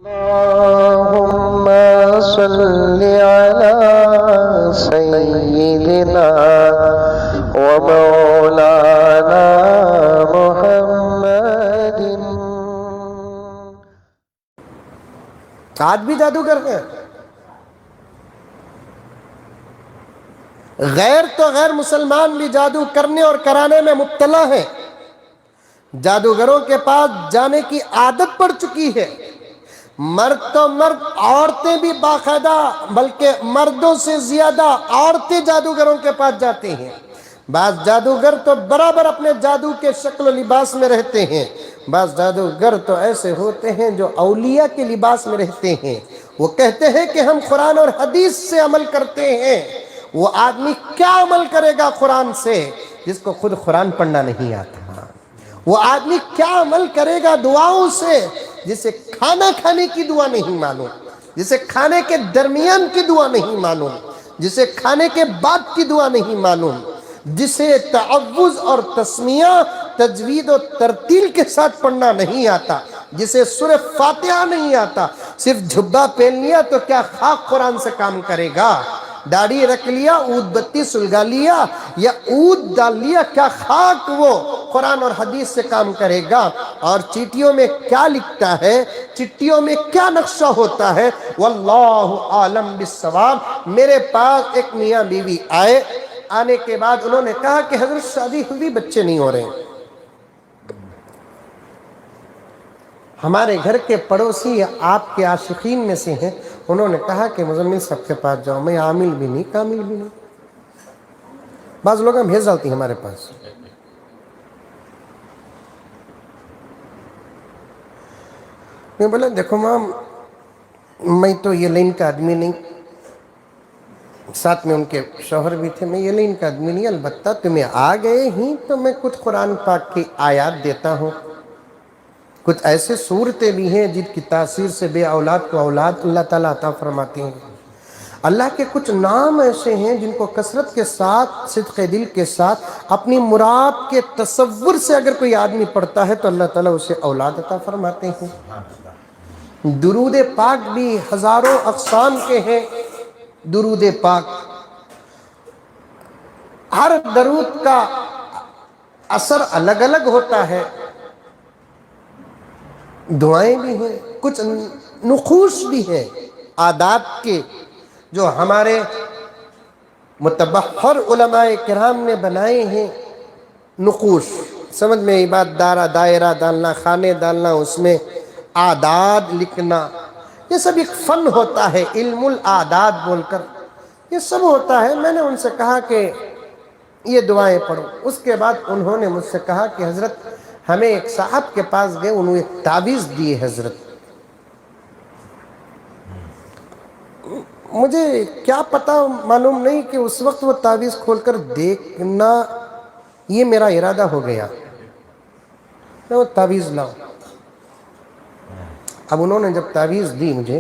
اللهم صل على سيدنا ومولانا محمد. آج بھی جادوگر ہیں. غیر تو غیر مسلمان بھی جادو کرنے اور کرانے میں مبتلا ہیں. جادوگروں کے پاس جانے کی عادت پڑ چکی ہے. مرد تو مرد، عورتیں بھی باقاعدہ، بلکہ مردوں سے زیادہ عورتیں جادوگروں کے پاس جاتے ہیں. بعض جادوگر تو برابر اپنے جادو کے شکل و لباس میں رہتے ہیں. بعض جادوگر تو ایسے ہوتے ہیں جو اولیاء کے لباس میں رہتے ہیں. وہ کہتے ہیں کہ ہم قرآن اور حدیث سے عمل کرتے ہیں. وہ آدمی کیا عمل کرے گا قرآن سے جس کو خود قرآن پڑھنا نہیں آتا؟ وہ آدمی کیا عمل کرے گا دعاؤں سے جسے کھانا کھانے کی دعا نہیں معلوم، جسے کھانے کے درمیان کی دعا نہیں معلوم، جسے کھانے کے بعد کی دعا نہیں معلوم، جسے تعوذ اور تسمیہ تجوید و ترتیل کے ساتھ پڑھنا نہیں آتا، جسے سورہ فاتحہ نہیں آتا، صرف جھبا پہن لیا تو کیا خاک قرآن سے کام کرے گا؟ داڑھی رکھ لیا، عود بتی سلگا لیا یا عود ڈال لیا، کیا خاک وہ قرآن اور حدیث سے کام کرے گا؟ اور چٹیوں میں کیا لکھتا ہے، چٹیوں میں کیا نقشہ ہوتا ہے؟ واللہ عالم بالصواب. میرے پاس ایک میاں بیوی آنے کے بعد انہوں نے کہا کہ حضرت شادی ہوئی بچے نہیں ہو رہے ہیں. ہمارے گھر کے پڑوسی آپ کے عاشقین میں سے ہیں. انہوں نے کہا کہ مزمل صاحب کے پاس جاؤ. میں عامل بھی نہیں کامل بھی نہیں. بعض لوگ ہم بھیج ڈالتی ہیں ہمارے پاس. میں بولا دیکھو ماں، میں تو یہ لائن کا آدمی نہیں، ساتھ میں ان کے شوہر بھی تھے. میں یہ لائن کا آدمی نہیں، البتہ تمہیں آ گئے ہی تو میں کچھ قرآن پاک کی آیات دیتا ہوں. کچھ ایسے صورتیں بھی ہیں جن کی تاثیر سے بے اولاد کو اولاد اللہ تعالیٰ عطا فرماتے ہیں. اللہ کے کچھ نام ایسے ہیں جن کو کثرت کے ساتھ، صدق دل کے ساتھ، اپنی مراد کے تصور سے اگر کوئی آدمی پڑھتا ہے تو اللہ تعالیٰ اسے اولاد عطا فرماتے ہیں. درود پاک بھی ہزاروں اقسام کے ہیں. درود پاک، ہر درود کا اثر الگ الگ ہوتا ہے. دعائیں بھی ہیں، کچھ نقوش بھی ہیں عادات کے جو ہمارے متبحر علماء کرام نے بنائے ہیں. نقوش سمجھ میں یہ بات، دائرہ ڈالنا، خانے ڈالنا، اس میں اعداد لکھنا، یہ سب ایک فن ہوتا ہے. علم الاعداد بول کر یہ سب ہوتا ہے. میں نے ان سے کہا کہ یہ دعائیں پڑھو. اس کے بعد انہوں نے مجھ سے کہا کہ حضرت ہمیں ایک صاحب کے پاس گئے، انہوں نے ایک تعویذ دی حضرت. مجھے کیا پتا، معلوم نہیں کہ اس وقت وہ تعویذ کھول کر دیکھنا یہ میرا ارادہ ہو گیا. میں وہ تعویذ لاؤ. اب انہوں نے جب تعویذ دی مجھے،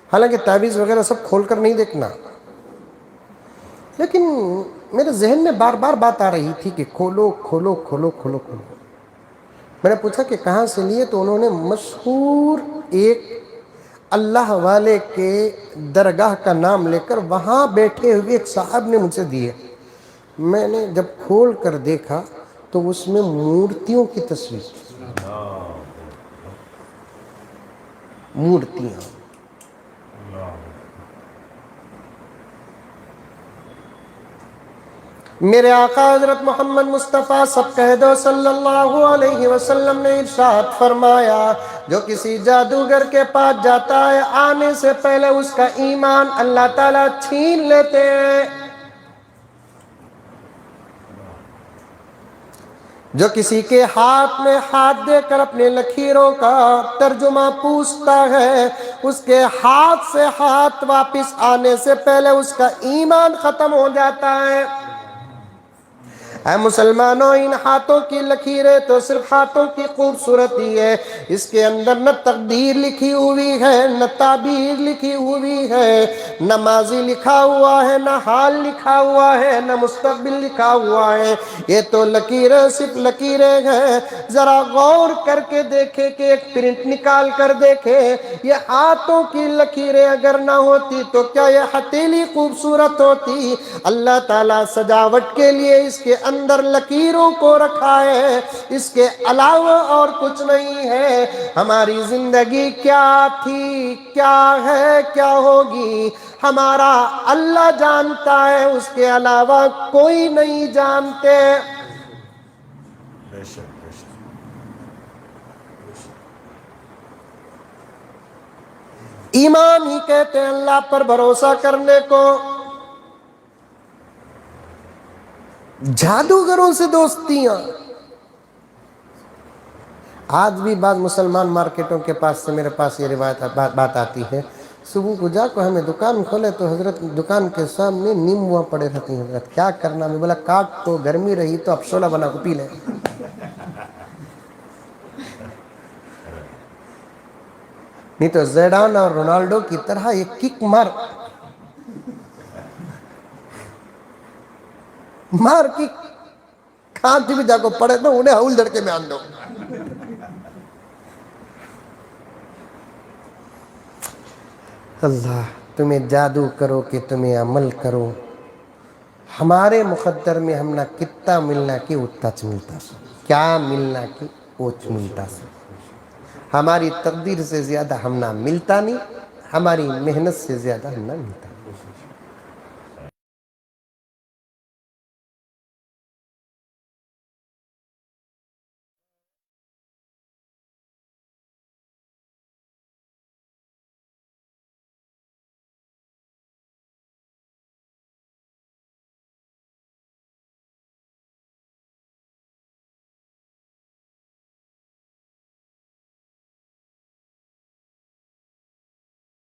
حالانکہ تعویذ وغیرہ سب کھول کر نہیں دیکھنا، لیکن میرے ذہن میں بار بار بات آ رہی تھی کہ کھولو کھولو کھولو کھولو کھولو. میں نے پوچھا کہ کہاں سے لیے، تو انہوں نے مشہور ایک اللہ والے کے درگاہ کا نام لے کر وہاں بیٹھے ہوئے ایک صاحب نے مجھے دیے. میں نے جب کھول کر دیکھا تو اس میں مورتیوں کی تصویر، مورتیاں. میرے آقا حضرت محمد مصطفیٰ سب کہہ دو صلی اللہ علیہ وسلم نے ارشاد فرمایا، جو کسی جادوگر کے پاس جاتا ہے آنے سے پہلے اس کا ایمان اللہ تعالیٰ چھین لیتے ہیں. جو کسی کے ہاتھ میں ہاتھ دے کر اپنے لکیروں کا ترجمہ پوچھتا ہے، اس کے ہاتھ سے ہاتھ واپس آنے سے پہلے اس کا ایمان ختم ہو جاتا ہے. اے مسلمانوں، ان ہاتھوں کی لکیریں تو صرف ہاتھوں کی خوبصورتی ہے، اس کے اندر نہ تقدیر لکھی ہوئی ہے، نہ تعبیر لکھی ہوئی ہے، نہ ماضی لکھا ہوا ہے، نہ حال لکھا ہوا ہے، نہ مستقبل لکھا ہوا ہے، یہ تو لکیریں صرف لکیریں ہیں۔ ذرا غور کر کے دیکھے کہ ایک پرنٹ نکال کر دیکھے، یہ ہاتھوں کی لکیریں اگر نہ ہوتی تو کیا یہ ہتھیلی خوبصورت ہوتی؟ اللہ تعالیٰ سجاوٹ کے لیے اس کے اندر لکیروں کو رکھا ہے، اس کے علاوہ اور کچھ نہیں ہے۔ ہماری زندگی کیا تھی، کیا ہے، کیا ہوگی، ہمارا اللہ جانتا ہے، اس کے علاوہ کوئی نہیں جانتے۔ ایمان ہی کہتے ہیں اللہ پر بھروسہ کرنے کو۔ جادوگروں سے دوستیاں، آج بھی بعض مسلمان مارکیٹوں کے پاس سے میرے پاس یہ روایت بات آتی ہے، صبح کو جا کو ہمیں دکان کھولے تو حضرت دکان کے سامنے نیمبوا پڑے رہتی ہیں، حضرت کیا کرنا؟ میں بولا کاٹ تو، گرمی رہی تو اب شولہ بنا کو پی لیں۔ نہیں تو زیڈان اور رونالڈو کی طرح ایک کک مار کی کھانتی بھی جا کو پڑے تو انہیں ہول دڑکے میں آن دو۔ اللہ تمہیں جادو کرو کہ تمہیں عمل کرو، ہمارے مقدر میں ہم نہ کتا ملنا کی اتچ ملتا سو، کیا ملنا کی اوچ ملتا سو، ہماری تقدیر سے زیادہ ہم نہ ملتا نہیں، ہماری محنت سے زیادہ ہم نہ ملتا۔